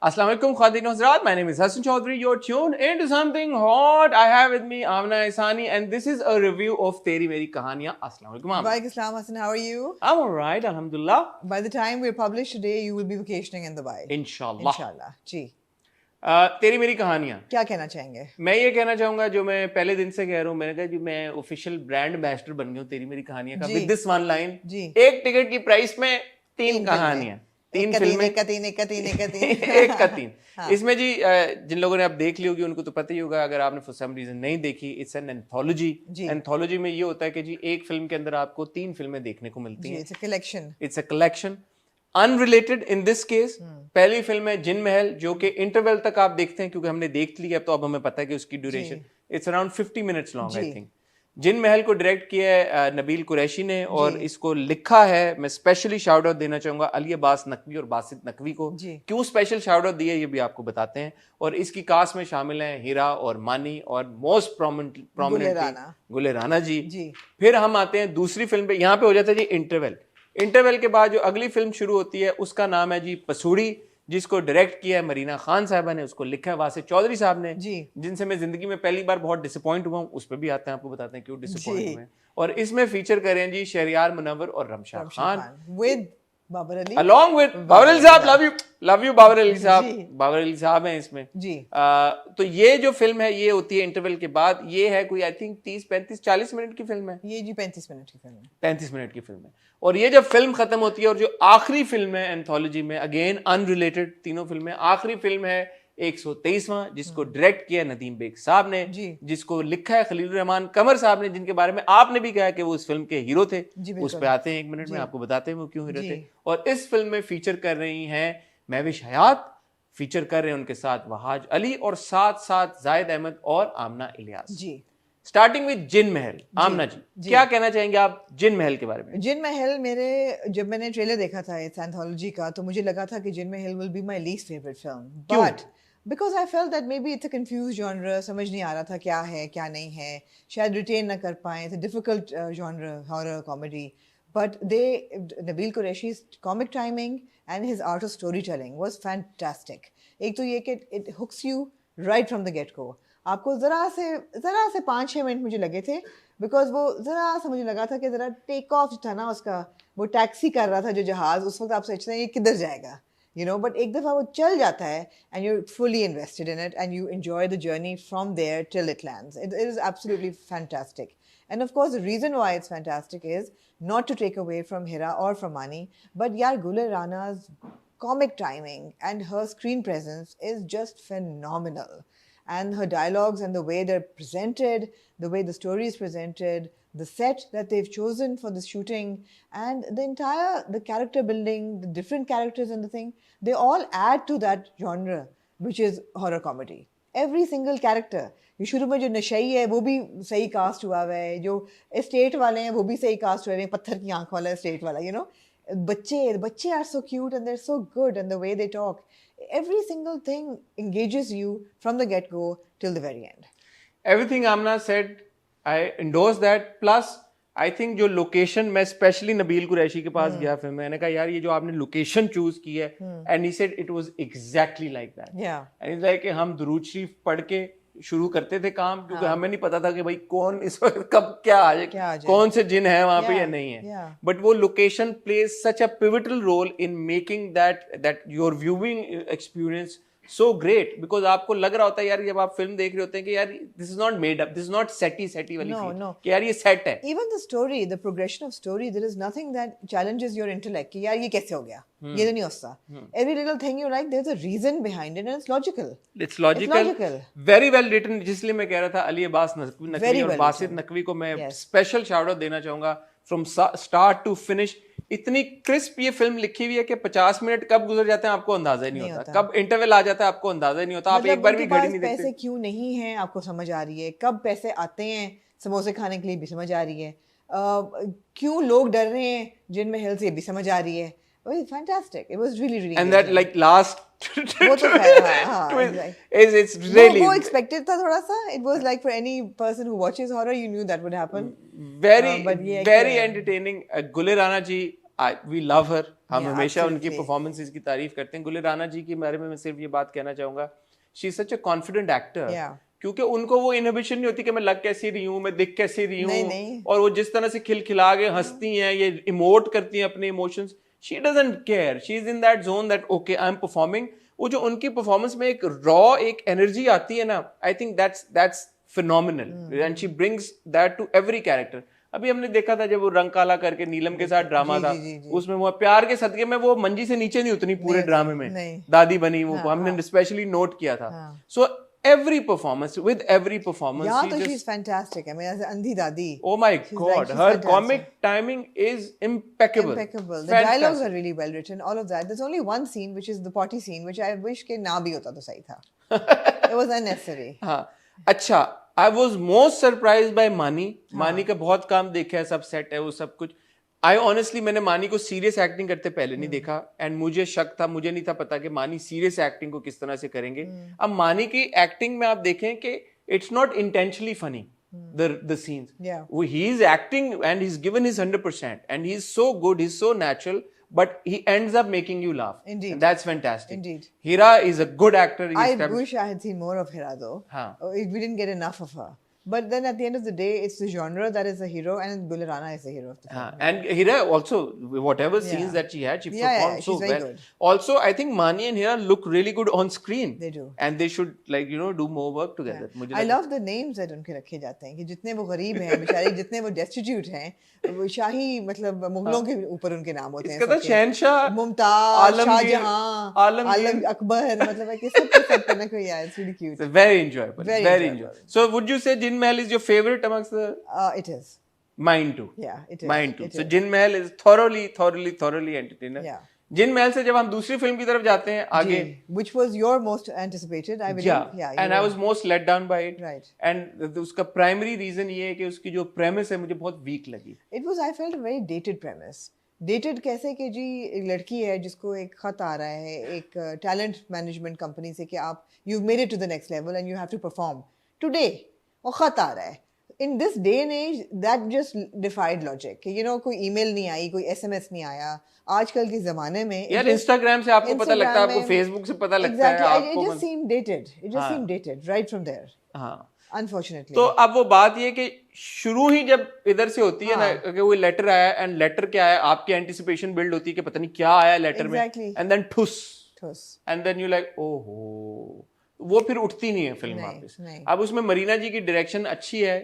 Assalamu alaikum, Khadin Hazrat. My name is Hassan Chaudhary. You're tuned into something hot. I have with me Amna Isani, and this is a review of Teri Meri Kahaniyan. Assalamu alaikum, Amna. Walaikum Assalam, Hassan. How are you? I'm alright, Alhamdulillah. By the time we publish today, you will be vacationing in Dubai. Inshallah. Inshallah. जी. तेरी मेरी कहानियाँ. क्या कहना चाहेंगे? मैं ये कहना चाहूँगा जो मैं पहले दिन से कह रहा हूँ, मैंने कहा जो मैं ऑफिशियल ब्रांड एम्बेसडर बन गया हूँ तेरी मेरी कहानियाँ का. With this one line. जी. एक टिकट की प्राइस में तीन कहानियाँ. तीन फिल्में. एक का तीन. इसमें जी जिन लोगों ने आप देख ली होगी उनको तो पता ही होगा. अगर आपने फॉर सम रीजन नहीं देखी, इट्स एन एंथोलॉजी. एंथोलॉजी में ये होता है कि जी एक फिल्म के अंदर आपको तीन फिल्में देखने को मिलती हैं. It's a collection. Unrelated in this case. पहली फिल्म है जिन महल, जो कि इंटरवल तक आप देखते हैं क्योंकि हमने देख लिया, तो अब हमें पता है कि उसकी duration it's around 50 minutes long I think. जिन महल को डायरेक्ट किया है नबील कुरैशी ने और इसको लिखा है, मैं स्पेशली शाउट आउट देना चाहूंगा अली अब्बास नकवी और बासित नकवी को. क्यों स्पेशल शाउट आउट दिया ये भी आपको बताते हैं. और इसकी कास्ट में शामिल हैं हीरा और मानी और मोस्ट प्रोमिनेंट गुले राना जी. फिर हम आते हैं दूसरी फिल्म पे. यहाँ पे हो जाता है जी इंटरवल. इंटरवल के बाद जो अगली फिल्म शुरू होती है उसका नाम है जी पसूड़ी, जिसको डायरेक्ट किया है मरीना खान साहबा ने, उसको लिखा है वासिफ चौधरी साहब ने, जिनसे मैं जिंदगी में पहली बार बहुत डिसअपॉइंट हुआ हूँ. उस पर भी आते हैं, आपको बताते हैं क्यों डिसअपॉइंट हुए. और इसमें फीचर कर रहे हैं जी शहरियार मुनव्वर और Ramsha Khan with Babar Ali, along with Babar Ali sahab. Love you Babar Ali साहब. बाबर अली साहब हैं इसमें जी. तो ये जो फिल्म है ये होती है इंटरवल के बाद. ये है कोई आई थिंक 30-35-40 मिनट की फिल्म है. ये जी 35 मिनट की फिल्म है. 35 मिनट की फिल्म है. और ये जब फिल्म खत्म होती है और जो आखिरी फिल्म है एंथोलॉजी में, अगेन अनरिलेटेड तीनों फिल्में, आखिरी फिल्म है 123वां, जिसको डायरेक्ट किया नदीम बेग साहब ने, जिसको लिखा है खलील रहमान कमर साहब ने, जिनके बारे में आपने भी कहा कि वो इस फिल्म के हीरो थे. उस पे आते हैं एक मिनट में, आपको बताते हैं वो क्यों हीरो थे. और इस फिल्म में फीचर कर रही हैं महविश हयात, फीचर कर रहे हैं उनके साथ वहाज अली और साथ साथ जाहिद अहमद और आमना इलियास जी. स्टार्टिंग विद जिन महल. आमना जी क्या कहना चाहेंगे आप जिन महल के बारे में? जिन महल जब मैंने ट्रेलर देखा था इस एंथोलॉजी का, तो मुझे लगा था कि जिन महल will be my least favourite film, but because I felt that may be it's a confuse genre. समझ नहीं आ रहा था क्या है क्या नहीं है, शायद रिटेन ना कर पाए. It's a difficult genre, horror comedy, but Nabeel Qureshi's comic timing and his art of storytelling was fantastic. एक तो ये कि it hooks you right from the get go. आपको ज़रा से 5-6 मिनट मुझे लगे थे, बिकॉज वो ज़रा सा मुझे लगा था कि ज़रा टेक ऑफ था ना उसका, वो टैक्सी कर रहा था जो जहाज़, उस वक्त आप सोचते हैं ये किधर जाएगा, यू नो. बट एक दफ़ा वो चल जाता है and you fully invested in it and you enjoy the journey from there till it lands. It is absolutely fantastic. And of course, the reason why it's fantastic is not to take away from Hira or from Mani, but yaar Gule Rana's comic timing and her screen presence is just phenomenal. And her dialogues and the way they're presented, the way the story is presented, the set that they've chosen for the shooting, and the character building, the different characters and the thing, they all add to that genre, which is horror comedy. Every single character. ये शुरू में जो नशई है वो भी सही cast हुआ हुआ है, जो एस्टेट वाले हैं वो भी सही कास्ट हुए हैं, पत्थर की आंख वाला एस्टेट वाला, यू नो. बच्चे are so cute and they are so good and the way they talk. Every single thing engages you from the get-go till the very end. Everything Amna said, I endorse that. Plus, I think जो location, मैं specially Nabeel Qureshi के पास गया film में, मैंने कहा यार ये जो आपने लोकेशन चूज की है, and he said it was exactly like that. Yeah. And it's like कि हम दुरूद शरीफ पढ़ के शुरू करते थे काम, क्योंकि हमें नहीं पता था कि भाई कौन इस वक्त कब क्या आ जाए, कौन से जिन है वहां पे या नहीं है. बट वो location plays such a pivotal role in making that your viewing experience so great, because आपको लग रहा होता है यार जब आप फिल्म देख रहे होते हैं कि यार this is not made up, this is not सेटी वाली फील कि यार ये सेट है. Even the story, the progression of story, there is nothing that challenges your intellect कि यार ये कैसे हो गया, ये तो नहीं होता. Every little thing you like, there's a reason behind it and it's logical. It's logical. Very well written. जिसलिए मैं कह रहा था अली अब्बास नकवी और बासित नकवी को मैं स्पेशल शाउट आउट देना चाहूंगा. फ्रॉम स्टार्ट टू फिनिश इतनी क्रिस्प ये फिल्म लिखी हुई है कि 50 मिनट कब गुजर जाते हैं आपको अंदाजा ही नहीं होता. कब इंटरवल आ जाता है आपको अंदाजा ही नहीं होता. आप एक बार भी घड़ी नहीं देखते. पैसे क्यों नहीं है आपको समझ आ रही है, कब पैसे आते हैं समोसे खाने के लिए भी समझ आ रही है, क्यों लोग डर रहे हैं जिन महल से भी समझ आ रही है. Fantastic. It was really and that like last वो तो it's really वो expected था थोड़ा सा. It was like for any person who watches horror, you knew that would happen. Very entertaining. Gule Rana ji, we love her, हम Yeah, हमेशा उनकी absolutely. Performances की तारीफ करते हैं। गुल राणा जी के बारे में मैं सिर्फ ये बात कहना चाहूंगा, she is such a confident actor, Yeah. क्योंकि उनको वो इनहिबिशन नहीं होती कि मैं लग कैसी रही हूँ, मैं दिख कैसी रही नहीं, हूँ, नहीं। और वो जिस तरह से खिलखिला के हंसती हैं, ये इमोट करती हैं अपने emotions, she doesn't care, she is in that zone that okay I am performing. वो जो उनकी परफॉर्मेंस में एक रॉ एक एनर्जी आती है ना, I think that's phenomenal and she brings that to every character. अभी हमने देखा था जब वो रंग काला करके नीलम के साथ ड्रामा जी, था, जी, जी, जी। उसमें वो प्यार के सदके में वो मंजी से नीचे नहीं उतरी पूरे नहीं ड्रामे उतरी, में, नहीं। दादी बनी वो, हाँ, हमने हाँ। स्पेशली नोट किया था। हाँ। So every performance, with every performance, Yeah, तो she's fantastic. I mean, as अंधी दादी. oh my She's god, she's her fantastic. comic timing is impeccable. Impeccable. The Fantastic. dialogues are really well written. All of that. There's only one scene, which is the potty scene, which I wish के ना भी होता तो सही था. It was unnecessary. हाँ, अच्छा, I was most surprised by मानी। मानी का बहुत काम देखा है, सब सेट है वो सब कुछ। आई ऑनेस्टली मैंने मानी को सीरियस एक्टिंग करते पहले नहीं देखा, एंड मुझे शक था, मुझे नहीं था पता कि मानी सीरियस एक्टिंग को किस तरह से करेंगे। अब मानी की एक्टिंग में आप देखें कि it's not intentionally funny the scenes. Yeah. He is acting and he's given his 100% and he's so good, he's so natural, but he ends up making you laugh. Indeed. And that's fantastic. Indeed. Hira is a good actor. He I established- wish I had seen more of Hira though. हाँ. We didn't get enough of her. But then at the end of the day, it's the genre that is the hero, and Gul Rana is the hero of the film. And Hira also, whatever scenes Yeah. that she had, she Yeah, performed so she's very well. good. Also, I think Mani and Hira look really good on screen. They do. And they should, like, do more work together. मुझे I लगता- love the names that उनके रखे जाते हैं कि जितने वो गरीब हैं बेचारे, जितने वो destitute हैं, वो शाही मतलब मुगलों के ऊपर उनके नाम होते हैं इसका तो सबके। शहनशाह, मुमताज, आलमगीर, शाहजहां, आलमगीर। आलम अकबर, मतलब है कि सब पे ना कोई यार, it's really cute. It's very enjoyable. Very Very enjoyable. enjoyable. So, would you say Jin Mahal is your favorite amongst the... It is. Mine too. Yeah, it is. Mine too. It So is. Jin Mahal is thoroughly entertaining. Yeah. Jin Mahal से जब हम दूसरी film की तरफ जाते हैं आगे, जी, which was your most anticipated, I believe. yeah, and I was most let down by it. Right. And उसका primary reason ये है कि उसकी जो premise है मुझे बहुत weak लगी. It was, I felt, a very dated premise. Dated कैसे कि जी एक लड़की है जिसको एक खत आ रहा है एक टैलेंट मैनेजमेंट कंपनी से कि आप you've made it to the next level and you have to perform today, और खत आ रहा है. In this day and age, that just defied logic. कि कोई email नहीं आई, कोई SMS नहीं आया. आजकल के जमाने में यार Instagram से आपको पता लगता है, आपको में- Facebook से पता लगता Exactly. है, It आपको just seemed dated. It just हाँ. seemed dated right from there. हाँ. Unfortunately. तो अब वो बात ये कि शुरू ही जब इधर से होती है ना हाँ. कि वो लेटर आया, एंड लेटर क्या है, आपकी एंटिसिपेशन बिल्ड होती है कि पता नहीं क्या आया लेटर में, Exactly. एंड देन ठुस, ठोस. एंड देन यू लाइक ओहो, वो फिर उठती नहीं है फिल्म नहीं, वापस। नहीं। अब उसमें मरीना जी की डायरेक्शन अच्छी है,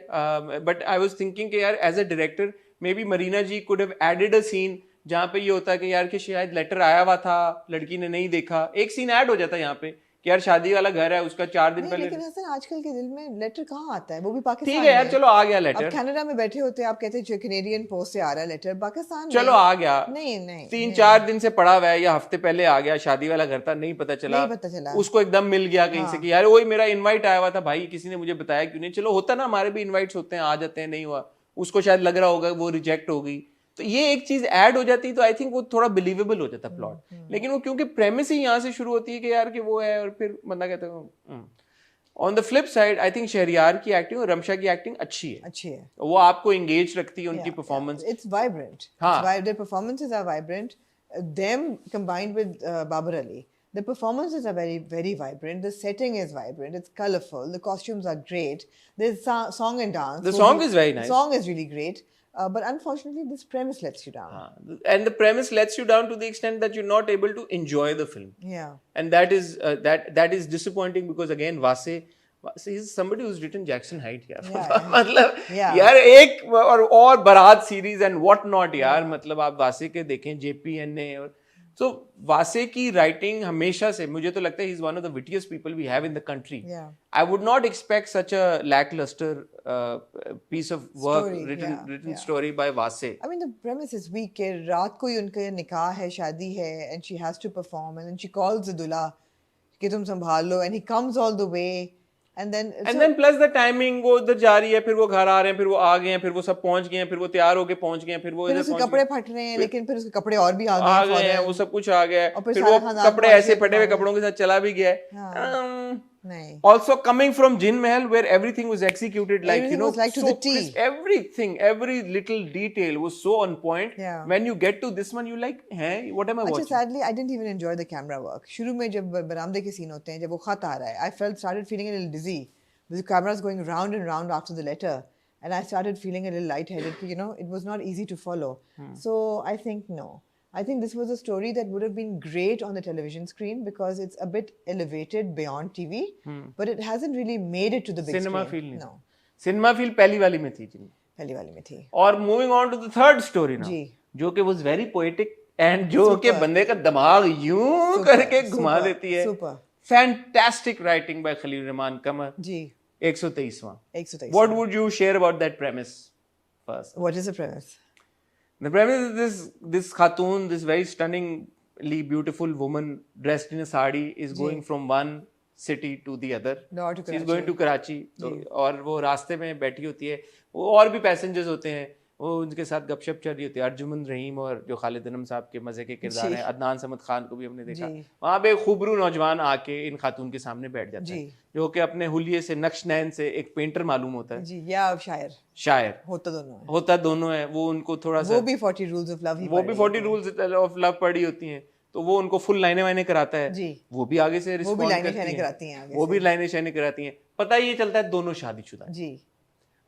बट आई वाज थिंकिंग कि यार as a director may be Marina ji could have added a scene जहाँ पे ये होता है कि यार कि शायद लेटर आया हुआ था, लड़की ने नहीं देखा, एक सीन ऐड हो जाता है यहाँ पे कि यार शादी वाला घर है, उसका 4 दिन नहीं, पहले, लेकिन हसन आजकल के दिल में लेटर कहाँ आता है, वो भी पाकिस्तान ठीक है यार में। चलो आ गया अब लेटर, कनाडा में बैठे होते आप कहते हैं कैनेडियन पोस्ट से आ रहा है लेटर, पाकिस्तान चलो में आ गया, नहीं 3-4 दिन से पड़ा हुआ है या हफ्ते पहले आ गया, शादी वाला घर था, नहीं पता चला, नहीं पता चला। उसको एकदम मिल गया कहीं से कि यार वही मेरा इनवाइट आया हुआ था भाई, किसी ने मुझे बताया क्यों नहीं, चलो होता ना, हमारे भी इनवाइट्स होते हैं, आ जाते हैं, नहीं हुआ, उसको शायद लग रहा होगा वो रिजेक्ट हो गई, तो ये एक चीज ऐड हो जाती तो आई थिंक वो थोड़ा बिलीवेबल हो जाता प्लॉट, लेकिन वो क्योंकि प्रेमिस ही यहाँ से शुरू होती है कि यार कि वो है, और फिर बंदा कहता है। On the flip side I think Shahryar की एक्टिंग और रमशा की एक्टिंग अच्छी है, अच्छी है, वो आपको एंगेज रखती है, उनकी परफॉर्मेंस। इट्स वाइब्रेंट, हाँ. their performances are vibrant, them combined with Babar Ali, the performances are very very vibrant, the setting is vibrant, it's colorful, the costumes are great, there's song and dance, The song is very nice. the song is really great, but unfortunately this premise lets you down. And the premise lets you down to the extent that you're not able to enjoy the film, Yeah. and that is that is disappointing because again Vase is somebody who's written Jackson Height यार, Yeah. मतलब Yeah. यार एक और बारात series and what not यार, मतलब आप वासे के देखें JPN और तो वासे की राइटिंग हमेशा से मुझे तो लगता है he is one of the wittiest people we have in the country. Yeah. I would not expect such a lackluster piece of work Story, written yeah. Story by Wasay. I mean, the premise is weak. कि रात को ही उनका निकाह है, शादी है, and she has to perform, and then she calls the दूल्हा कि तुम संभाल लो, and he comes all the way, and then and then plus the timing, वो उधर जा रही है, फिर वो घर आ रहे हैं, फिर वो आ गए हैं, फिर वो सब पहुंच गए हैं, फिर वो तैयार होके पहुंच गए हैं, फिर वो फिर इधर उसके पहुंच कपड़े गए, फट रहे हैं, लेकिन फिर उसके कपड़े और भी आ आ गए गए हैं, फौरन। वो सब कुछ आ गया है, और फिर फिर सारा वो खानदान कपड़े पहुंच ऐसे गया फटे हुए फौरन। कपड़ों के साथ चला भी गया है। हाँ। नहीं. Also coming from Jin Mahal, where everything was executed like, Everything was like to so the T. crisp. Everything, every little detail was so on point. Yeah. When you get to this one, you like, hey, what am I अच्छा, watching? sadly I didn't even enjoy the camera work. शुरू में जब बरामदे के scene होते हैं, जब वो खत आ रहा है, I started feeling a little dizzy. The camera's going round and round after the letter, and I started feeling a little lightheaded. It was not easy to follow. So I think no. I think this was a story that would have been great on the television screen because it's a bit elevated beyond TV, but it hasn't really made it to the big Cinema screen. feel नहीं. No, Cinema feel पहली वाली में थी जिनमें. पहली वाली में थी. और moving on to the third story ना, जी. जो कि वाज वेरी पोएटिक एंड जो कि बंदे का दिमाग यूं करके घुमा देती है. Super. Fantastic writing by Khalil Rahman Qamar. जी. 123वां. 123. What would you share about that premise first? What is the premise? The premise is this Khatun, this very stunningly beautiful woman dressed in a sari, is going from one city to the other. Lahore to She's Karachi. going to Karachi. तो और वो रास्ते में बैठी होती है, वो और भी पैसेंजर्स होते हैं, वो उनके साथ गपशप चल रही होती है. अर्जुमन रहीम और जो खालिद अनम साहब के मजे के किरदार हैं, अदनान समद खान को भी हमने देखा. वहाँ पे खूबरू नौजवान आके इन खातून के सामने बैठ जाता है, जो कि अपने हुलिये से नक्श नैन से एक पेंटर मालूम होता है. जी, या शायर होता दोनों है. वो उनको थोड़ा सा, वो भी 40 रूल्स ऑफ लव वो भी 40 रूल्स ऑफ लव पढ़ी होती हैं, तो वो उनको फुल लाइनें वाइनें कराता है जी. वो भी आगे से रिस्पॉन्ड करती हैं, वो भी लाइनें शाइनें कराती हैं. पता ये चलता है दोनों शादीशुदा जी.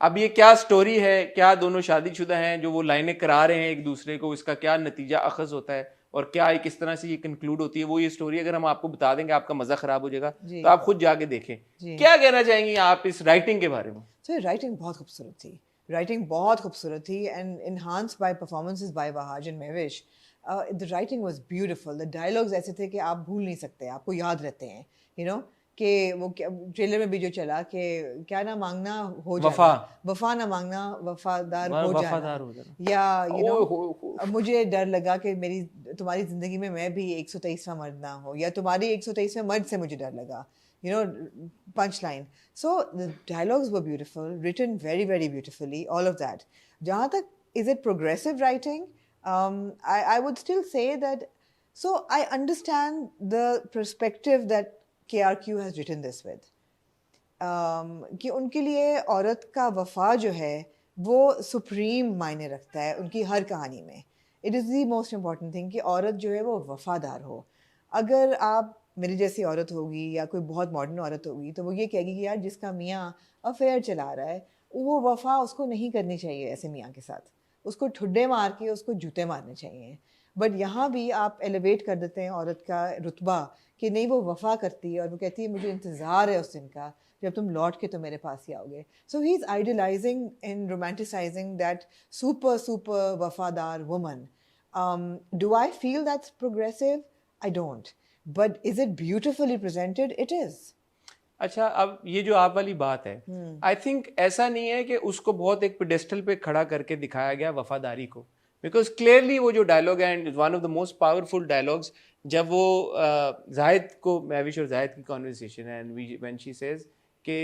अब ये क्या स्टोरी है, क्या दोनों शादीशुदा हैं जो वो लाइनें करा रहे हैं एक दूसरे को, इसका क्या नतीजा अखज होता है और क्या किस तरह से ये कंक्लूड होती है, वो ये स्टोरी अगर हम आपको बता देंगे आपका मजा खराब हो जाएगा. तो आप खुद जाके देखें. क्या कहना चाहेंगी आप इस राइटिंग के बारे में? सर, राइटिंग बहुत खूबसूरत थी. राइटिंग बहुत खूबसूरत थी and enhanced by performances by Wahaj and Mahwish. The writing was beautiful. The dialogues ऐसे थे कि आप भूल नहीं सकते, आपको याद रहते हैं. कि वो ट्रेलर में भी जो चला कि क्या ना मांगना हो जाना, वफा ना मांगना वफादार हो जाना. या मुझे डर लगा कि तुम्हारी जिंदगी में मैं भी 123वां मर्द ना हो, या तुम्हारी 123वें मर्द से मुझे डर लगा. Punch line. So the dialogues were beautiful, written very very beautifully, all of that. जहाँ तक is it progressive writing, I would still say that. So I understand the perspective that KRQ has written this with. कि उनके लिए औरत का वफा जो है वो सुप्रीम मायने रखता है उनकी हर कहानी में. It is the most important thing कि औरत जो है वो वफादार हो. अगर आप मेरी जैसी औरत होगी या कोई बहुत मॉडर्न औरत होगी तो वो ये कहेगी कि यार जिसका मियाँ अफेयर चला रहा है वो वफा उसको नहीं करनी चाहिए ऐसे मियाँ के साथ, उसको ठुड्डे मार के उसको जूते मारने चाहिए. बट यहाँ भी आप एलिवेट कर देते हैं औरत का रुतबा कि नहीं वो वफा करती है और वो कहती है मुझे इंतज़ार है उस दिन का जब तुम लौट के तो मेरे पास ही आओगे. So he is idealising and romanticising that super वफादार woman. Do I feel that's progressive? I don't. But is it beautifully presented? It is. अच्छा, अब ये जो आप वाली बात है, आई थिंक ऐसा नहीं है कि उसको बहुत एक पेडेस्टल पे खड़ा करके दिखाया गया वफादारी को, बिकॉज क्लियरली वो जो डायलॉग है and one of the most powerful dialogues, जब वो जाहिद को, महविश और जाहिद की कॉन्वर्सेशन है एंड व्हेन शी सेज कि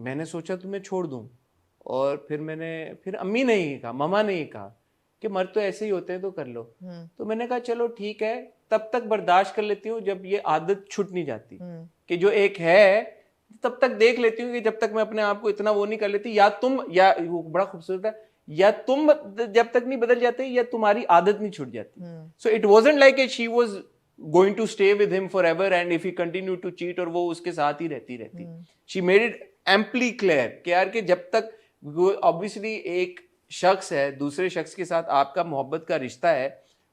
मैंने सोचा तुम्हें छोड़ दूं, और फिर अम्मी ने ही कहा, ममा ने ही कहा कि मर्द तो ऐसे ही होते हैं तो कर लो. तो मैंने कहा चलो ठीक है, तब तक बर्दाश्त कर लेती हूँ जब ये आदत छूट नहीं जाती कि जो एक है, तब तक देख लेती हूँ कि जब तक मैं अपने आप को इतना वो नहीं कर लेती, या तुम, या वो बड़ा खूबसूरत है, या तुम जब तक नहीं बदल जाते या तुम्हारी आदत नहीं छूट जाती. So it wasn't like she was going to stay with him forever and if he continue to cheat, और वो उसके साथ ही रहती. She made it amply clear कि यार कि जब तक ऑब्वियसली एक शख्स है, दूसरे शख्स के साथ आपका मोहब्बत का रिश्ता है,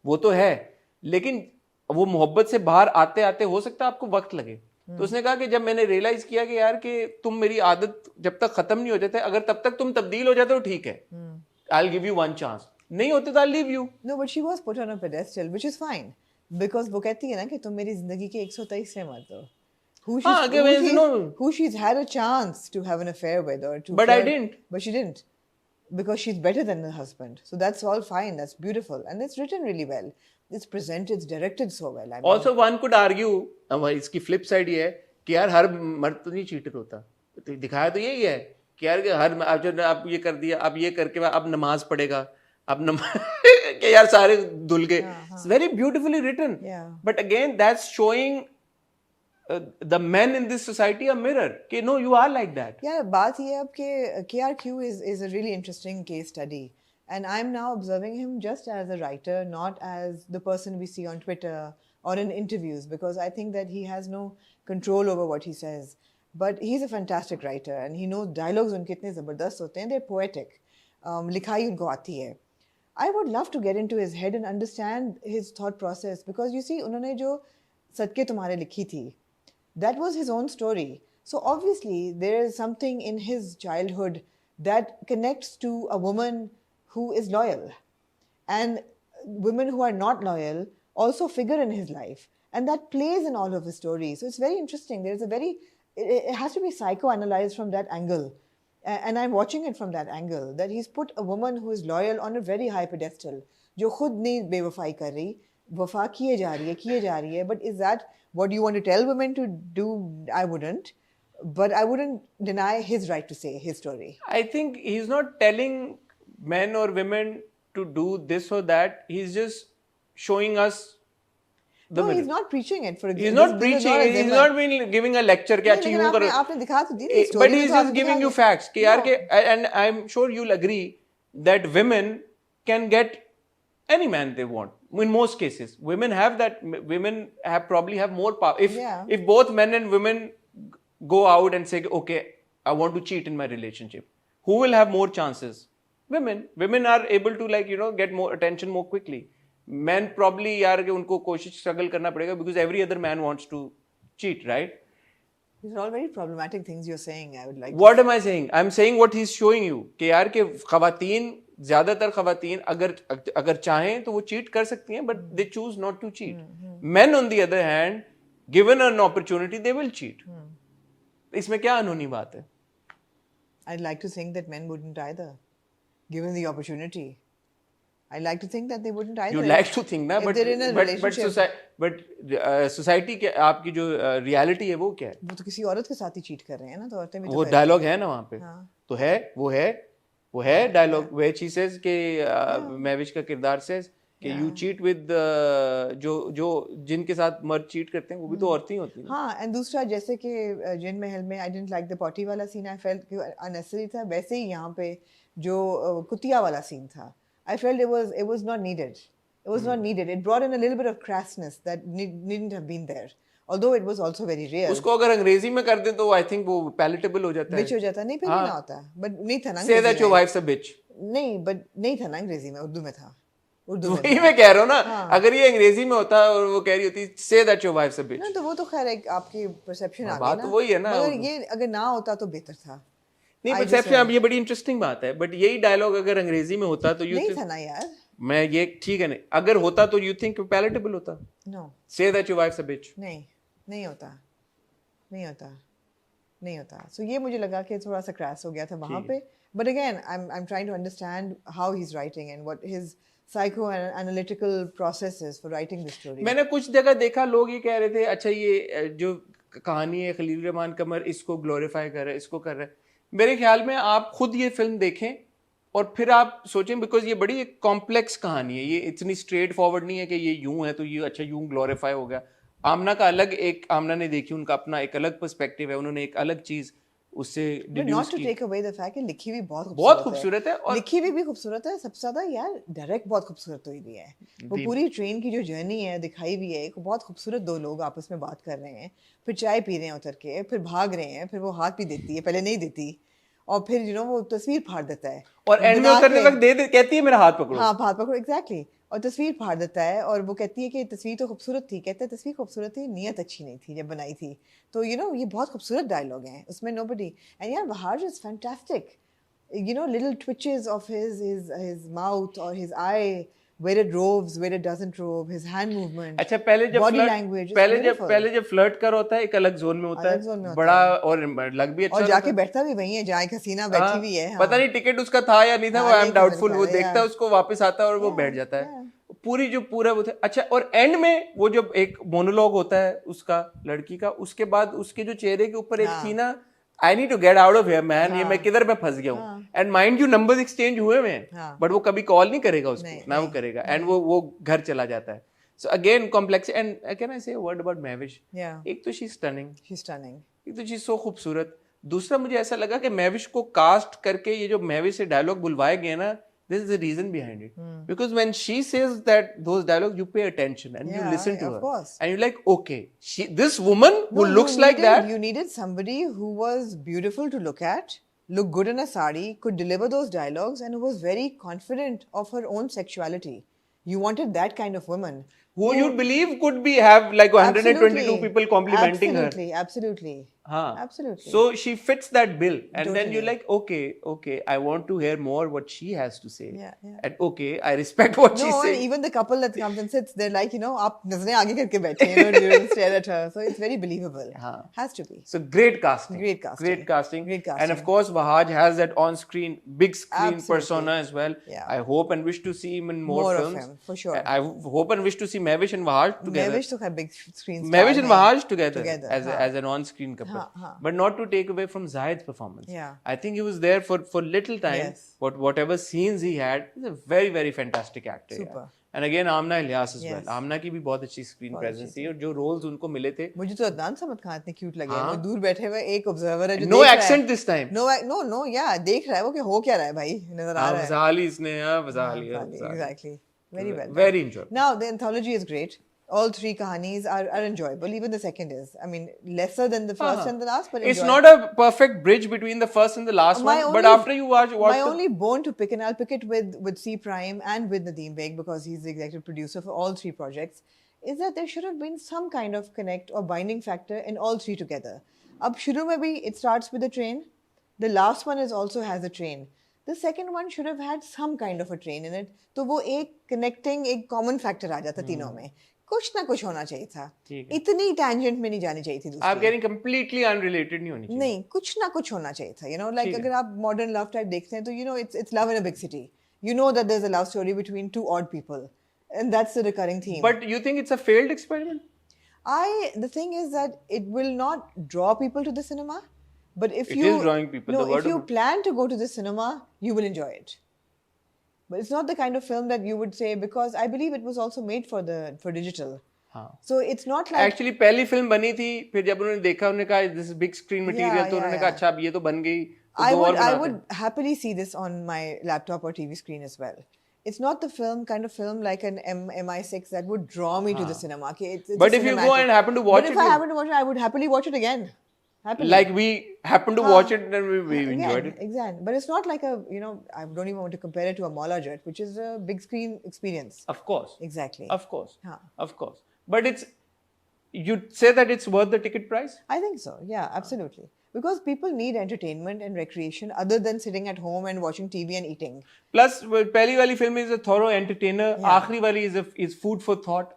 वो तो है, लेकिन वो मोहब्बत से बाहर आते आते हो सकता है आपको वक्त लगे. तो उसने कहा कि जब मैंने रियलाइज किया कि यार कि तुम मेरी आदत जब तक खत्म नहीं हो जाते, अगर तब तक तुम तब्दील हो जाते हो ठीक है, I will give you one chance, नहीं होते तो I leave you. No, but she was put on a pedestal which is fine, because वो कहती है ना कि तुम मेरी जिंदगी के 123वें मर्द हो. Who she's had a chance to have an affair with or to. But I didn't. But she didn't. Because she's better than the husband. So that's all fine. That's beautiful. And it's written really well. It's presented, it's directed so well. I mean, also one could argue, इसकी flip side ये है कि यार हर मर्द तो नहीं cheater होता. तो दिखाया तो यही है कि यार अब ये कर दिया, अब ये करके अब नमाज पढ़ेगा, अब कि यार सारे धुल गए. It's very beautifully written. Yeah. But again, that's showing the men in this society a mirror कि no you are like that. यार बात ये है अब कि KRQ is a really interesting case study, and I'm now observing him just as a writer, not as the person we see on Twitter or in interviews, because I think that he has no control over what he says. But he's a fantastic writer, and he knows dialogues उनके इतने ज़बरदस्त होते हैं, they're poetic. लिखाई उनको आती है. I would love to get into his head and understand his thought process, because you see उन्होंने जो सदके तुम्हारे लिखी थी, that was his own story. So obviously there is something in his childhood that connects to a woman who is loyal, and women who are not loyal also figure in his life, and that plays in all of his stories. So it's very interesting. There's a very, it has to be psychoanalyzed from that angle, and I'm watching it from that angle, that he's put a woman who is loyal on a very high pedestal, जो खुद नहीं बेवफाई कर रही, वफा किए जा रही है. But is that what you want to tell women to do? I wouldn't. But I wouldn't deny his right to say his story. I think he's not telling men or women to do this or that. He's just showing us the No, mirror. he's not preaching it. For He's example, not preaching. He's not been giving a lecture. कि अच्छा यूं करो. आपने दिखा तो दी ना story. But he's just giving you facts. कि यार के, and I'm sure you'll agree that women can get any man they want. In most cases, women have that. Women probably have more power. If both men and women go out and say, okay, I want to cheat in my relationship, who will have more chances? Women. Women are able to, like, get more attention more quickly. Men probably यार के उनको कोशिश struggle करना पड़ेगा, because every other man wants to cheat, right? These are all very problematic things you're saying. I would like. What am I saying? I'm saying what he's showing you. कि यार के ख़वातीन, ज़्यादातर ख़वातीन अगर चाहें तो वो cheat कर सकती हैं, but they choose not to cheat. Men on the other hand, given an opportunity, they will cheat. इसमें क्या अनहोनी बात है? I'd like to think that men wouldn't either, given the opportunity. I'd like to think that they wouldn't either. You like to think ना, but society के आपकी जो reality है वो क्या है? वो तो किसी औरत के साथ ही cheat कर रहे हैं ना, तो औरतें भी तो वो dialogue है ना वहाँ पे, तो है वो है dialogue where she says कि महविश का किरदार says कि you cheat with जो जिनके साथ मर्द cheat करते हैं वो भी तो औरतें ही होती हैं. हाँ, and दूसरा जैसे कि जिन महल में I didn't like the potty वाला scene, I felt कि unnecessary था, वैसे ही यहाँ पे जो कुतिया वाला scene था, I felt it was not needed. It was not needed. It brought in a little bit of crassness that needn't have been there. Although it was also very real. उसको अगर अंग्रेजी में कर दें तो I think वो palatable हो जाता है. Bitch हो जाता नहीं, फिर भी ना होता. But नहीं था ना. Say that your wife's a bitch. नहीं, but नहीं था ना अंग्रेजी में, उर्दू में था. उर्दू में. वही मैं कह रहा हूँ ना, अगर ये अंग्रेजी में होता और वो कह रही होती say that your wife's a bitch. ना तो वो तो खैर एक आपकी perception आ गई ना. बात तो वही है ना. मगर ये अगर ना होता तो बेहतर था. नहीं, परसेप्शन अब ये बड़ी इंटरेस्टिंग बात है, बट यही डायलॉग अगर अंग्रेजी में होता तो नहीं था ना यार. मैं ये ठीक है नहीं, अगर होता तो यू थिंक पैलेटेबल होता. No. Say that your wife's a bitch. नहीं होता. सो ये मुझे लगा कि थोड़ा सा क्रैश हो गया था वहाँ पे. But again I am trying to understand how he is writing and what his psycho analytical processes for writing this story. मैंने कुछ जगह देखा लोग ये कह रहे थे अच्छा ये जो कहानी है खलील रहमान कमर इसको ग्लोरीफाई कर रहा है, इसको कर रहा है. मेरे ख्याल में आप खुद ये फिल्म देखें और फिर आप सोचें, बिकॉज ये बड़ी एक कॉम्प्लेक्स कहानी है. ये इतनी स्ट्रेट फॉरवर्ड नहीं है कि ये यूं है तो ये अच्छा यूं ग्लोरीफाई हो गया. आमना का अलग एक, आमना ने देखी, उनका अपना एक अलग पर्सपेक्टिव है, उन्होंने एक अलग चीज उससे डिड्यूस की. टेक अवे द फैक्ट कि लिखी भी बहुत खूबसूरत है और लिखी भी खूबसूरत है. सबसे ज्यादा यार डायरेक्ट बहुत खूबसूरत हुई भी है. वो पूरी ट्रेन की जो जर्नी है दिखाई भी है. बहुत खूबसूरत दो लोग आपस में बात कर रहे हैं, फिर चाय पी रहे हैं उतर के, फिर भाग रहे हैं, फिर वो हाथ भी देती है, पहले नहीं देती, और फिर वो तस्वीर फाड़ देता है और एंड में उतरने वक्त दे कहती है मेरा हाथ पकड़ो. हाँ, हाथ पकड़ो, एग्जैक्टली. और तस्वीर फाड़ देता है और वो कहती है कि तस्वीर तो खूबसूरत थी. कहता है तस्वीर खूबसूरत थी, नियत अच्छी नहीं थी जब बनाई थी. तो ये बहुत खूबसूरत डायलॉग हैं उसमें. नोबडी एंड यार बहार is fantastic. Little twitches of his mouth or his eye, where it roves, where it doesn't rove, his hand movement. अच्छा, पहले जब body language, पहले जब फ्लर्ट कर होता है एक अलग जोन में होता है, बड़ा और लग भी अच्छा, और जाके बैठता भी वही है जहाँ एक हसीना बैठी हुई है. पता नहीं टिकट उसका था या नहीं था, वो आई एम डाउटफुल. वो देखता है उसको, वापस आता है और वो बैठ जाता है. पूरा वो था. अच्छा, और एंड में वो जब एक मोनोलॉग होता है उसका लड़की का, उसके बाद उसके जो चेहरे के ऊपर एक थी ना, I need to get out of here man. ये मैं किधर में फंस गया हूँ. And mind you numbers exchange हुए हैं, बट वो कभी कॉल नहीं करेगा उसको, ना वो करेगा, एंड वो घर चला जाता है. So again, complex. And can I say a word about Mavish? Yeah, एक तो she's stunning, she's stunning. एक तो she's so खूबसूरत. दूसरा मुझे ऐसा लगा कि मैविश को कास्ट करके ये जो मैविश से डायलॉग बुलवाए गए ना, this is the reason behind it. Because when she says that those dialogues, you pay attention and you Yeah, listen to of her, course. and you're like, okay, this woman who No, looks like that. You needed somebody who was beautiful to look at, looked good in a sari, could deliver those dialogues, and who was very confident of her own sexuality. You wanted that kind of woman. Who you'd believe could have like 122 Absolutely. people complimenting her. Absolutely. Huh. Absolutely. So she fits that bill, and then Totally. you're like, okay, I want to hear more what she has to say. Yeah. And okay, I respect what No, she's and saying. even the couple that comes and sits, they're like, आप नजरें आगे करके बैठे हैं, you don't stare at her. So it's very believable. Has to be. So great casting. Great casting. Great casting. Great casting. And of course, Wahaj has that on-screen, big screen Absolutely. persona as well. Yeah. I hope and wish to see him in more More films. of him, for sure. I hope and wish to see Mavish and Wahaj together. Mavish तो खैर big screen star Mavish and है. Wahaj together, हाँ. as an on-screen couple. हाँ. But not to take away from Zahid's performance. Yeah. I think he was there for little time. Yes. But whatever scenes he had, he's a very, very fantastic actor. Super. Yeah. And again, Amna Ilyas as Yes. well. Amna की भी बहुत अच्छी screen presence थी और जो roles उनको मिले थे. मुझे तो अदनान समद खान इतने क्यूट लगे वो दूर बैठे हुए एक ऑब्जर्वर है जो No देख accent रहा है. this time. No, yeah, देख रहा है वो कि हो क्या रहा है भाई नजर आ रहा है. Vazali इसने Vazali. Exactly. Very well. Very enjoyable. Now the anthology is great. All three kahanis are enjoyable. Even the second is. I mean, lesser than the first and the last, but It's enjoyable. not a perfect bridge between the first and the last one. But after you watch my the only bone to pick, and I'll pick it with C Prime and with Nadeem Beg because he's the executive producer for all three projects, is that there should have been some kind of connect or binding factor in all three together. Ab shuru mein bhi it starts with a train. The last one also has a train. The second one should have had some kind of a train in it. तो वो एक connecting एक common factor आ जाता तीनों में. कुछ ना कुछ होना चाहिए था. इतनी tangent में नहीं जानी चाहिए थी दूसरी. आप getting completely unrelated नहीं होनी चाहिए. नहीं, कुछ ना कुछ होना चाहिए था. You know, like अगर आप modern love type देखते हैं तो you know it's love in a big city. You know that there's a love story between two odd people, and that's the recurring theme. But you think it's a failed experiment? The thing is that it will not draw people to the cinema. But if It is drawing people. No, The word if you of- plan to go to the cinema, you will enjoy it. But it's not the kind of film that you would say because I believe it was also made for digital. हाँ. So it's not like Actually पहली film बनी थी फिर जब उन्होंने देखा उन्होंने कहा this is big screen material तो उन्होंने कहा अच्छा अब ये तो बन गई तो I दो और would बनाते would हैं. happily see this on my laptop or TV screen as well. It's not the kind of film like an MI6 that would draw me to the cinema. Okay, it's But a if you go cinematic. and happen to watch but it, if I you- happen to watch it, I would happily watch it again. Happily. Like we happened to watch it and we enjoyed it. Exactly. But it's not like I don't even want to compare it to a Mala Jet, which is a big screen experience. Of course. Exactly. Of course. हाँ. Of course. But you'd say that it's worth the ticket price? I think so. Yeah, absolutely. Because people need entertainment and recreation other than sitting at home and watching TV and eating. Plus, पहली वाली film is a thorough entertainer. आखिरी वाली is food for thought.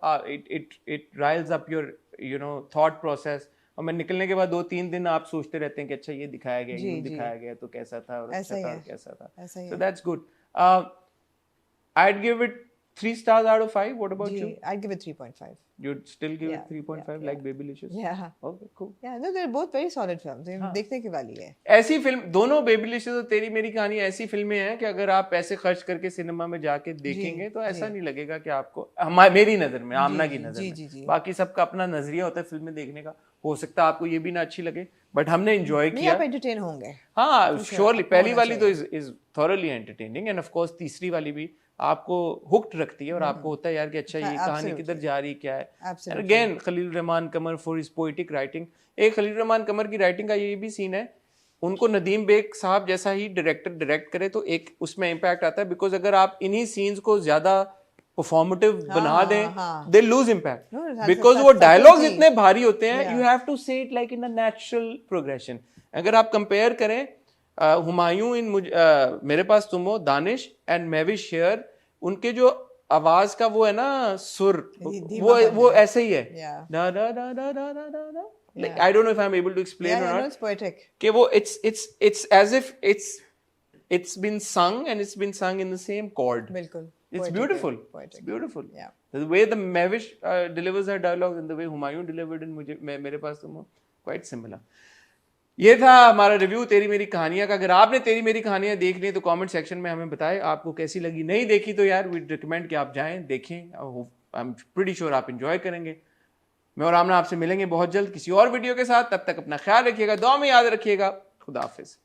It riles up your thought process. और मैं निकलने के बाद 2-3 दिन आप सोचते रहते हैं कि अच्छा ये दिखाया गया ये दिखाया गया तो कैसा था और ऐसा अच्छा था ही और है. कैसा था. ऐसा ही So है. that's good. I'd give it 3 stars out of 5. What about you? I'd give it 3.5. You'd still give Yeah, it 3.5 yeah, like Babylicious? Yeah. Okay, cool. Yeah, no, they're both very solid films. देखने की वाली है. ऐसी film दोनों Babylicious और तेरी मेरी कहानी ऐसी फिल्में हैं कि अगर आप पैसे खर्च करके सिनेमा में जाके देखेंगे तो ऐसा नहीं लगेगा कि आपको मेरी नजर में आमना की नजर में बाकी सबका अपना नजरिया होता है फिल्में देखने का हो सकता है आपको ये भी ना अच्छी लगे बट हमने एंजॉय नहीं किया आप एंटरटेन होंगे. हाँ श्योरली पहली वाली तो is thoroughly entertaining end of course तीसरी वाली भी आपको हुक्ड रखती है और आपको होता है यार कि अच्छा ये कहानी किधर जा रही क्या है. And again Khalil Rahman Qamar for his poetic writing. एक खलील रहमान कमर की राइटिंग का ये भी सीन है उनको नदीम बेग साहब जैसा ही डायरेक्टर डायरेक्ट करे तो एक उसमें इम्पैक्ट आता है बिकॉज अगर आप इन्हीं सीन्स को ज्यादा परफॉर्मेटिव बना दें दे लूज इम्पैक्ट बिकॉज वो डायलॉग्स इतने भारी होते हैं यू हैव टू से it like in a natural progression. अगर आप कंपेयर करें हुमायूं इन मेरे पास तुम हो दानिश एंड मैविश हियर उनके जो आवाज का वो है ना सुर वो ऐसे ही है डा डा डा डा डा डा डा. Like I don't know if I'm able to explain or not. It's poetic. कि वो it's as if it's been sung and it's been sung in the same chord. बिल्कुल. It's beautiful. Poetic. It's beautiful. Yeah. The way the Mavish delivers her dialogue and the way Humayun delivered in मेरे पास तुम हो quite similar. ये था हमारा review तेरी मेरी कहानियां का. अगर आपने तेरी मेरी कहानियां देख ली तो कमेंट सेक्शन में हमें बताएं आपको कैसी लगी. नहीं देखी तो यार वी रिकमेंड कि आप जाएं देखें. आई एम प्रीटी श्योर आप इंजॉय करेंगे। मैं और आमना आपसे मिलेंगे बहुत जल्द किसी और वीडियो के साथ। तब तक अपना ख्याल रखिएगा, दुआ में याद रखिएगा। खुदा हाफिज।